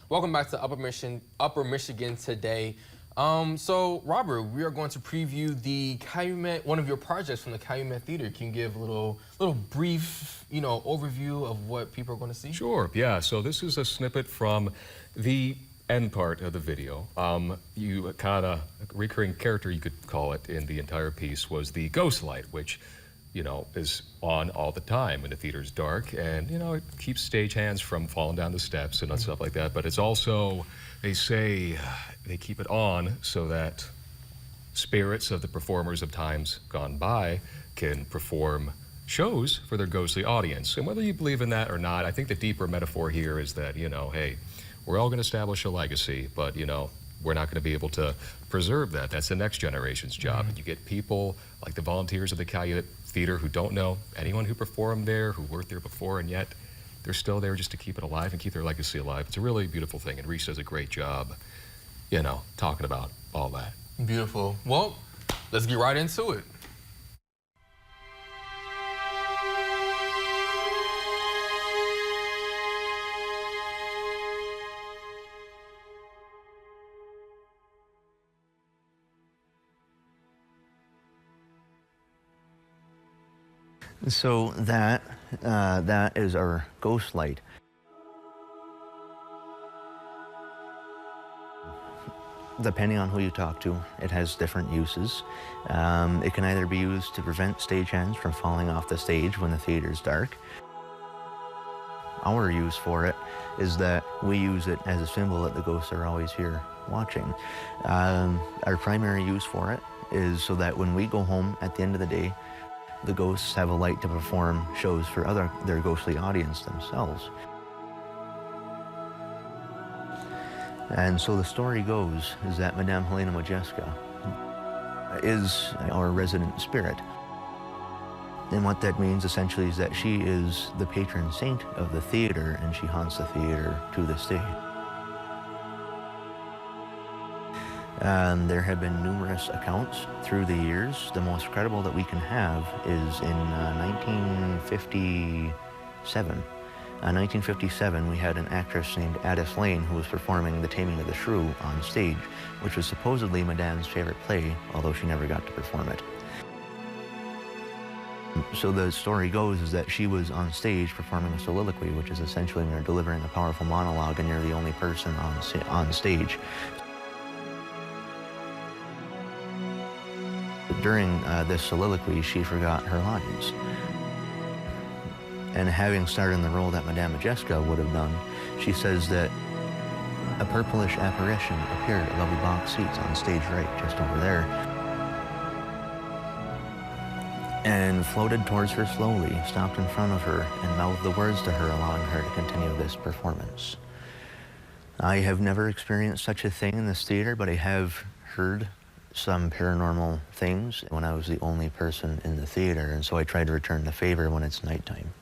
Welcome back to Upper Michigan today. So Robert, we are going to preview the Calumet, one of your projects from the Calumet Theatre. Can you give a little brief, overview of what people are going to see? Sure, yeah. So this is a snippet from the end part of the video. You kind of, a recurring character, you could call it, in the entire piece was the ghost light, which, is on all the time when the theater's dark, and, it keeps stagehands from falling down the steps and stuff like that. But it's also, they say, they keep it on so that spirits of the performers of times gone by can perform shows for their ghostly audience. And whether you believe in that or not, I think the deeper metaphor here is that, hey, we're all going to establish a legacy, but, we're not going to be able to preserve that. That's the next generation's job. And you get people like the volunteers of the Calumet Theatre who don't know anyone who performed there, who worked there before, and yet they're still there just to keep it alive and keep their legacy alive. It's a really beautiful thing, and Reese does a great job, talking about all that. Beautiful. Well, let's get right into it. So that is our ghost light. Depending on who you talk to, it has different uses. It can either be used to prevent stagehands from falling off the stage when the theater's dark. Our use for it is that we use it as a symbol that the ghosts are always here watching. Our primary use for it is so that when we go home at the end of the day, the ghosts have a light to perform shows for their ghostly audience themselves. And so the story goes is that Madame Helena Modjeska is our resident spirit. And what that means essentially is that she is the patron saint of the theater, and she haunts the theater to this day. There have been numerous accounts through the years. The most credible that we can have is in 1957. 1957, we had an actress named Addis Lane who was performing The Taming of the Shrew on stage, which was supposedly Madame's favorite play, although she never got to perform it. So the story goes is that she was on stage performing a soliloquy, which is essentially when you're delivering a powerful monologue and you're the only person on stage. During this soliloquy, she forgot her lines. And having starred in the role that Madame Modjeska would have done, she says that a purplish apparition appeared above the box seats on stage right, just over there, and floated towards her slowly, stopped in front of her, and mouthed the words to her, allowing her to continue this performance. I have never experienced such a thing in this theater, but I have heard some paranormal things when I was the only person in the theater, and so I try to return the favor when it's nighttime.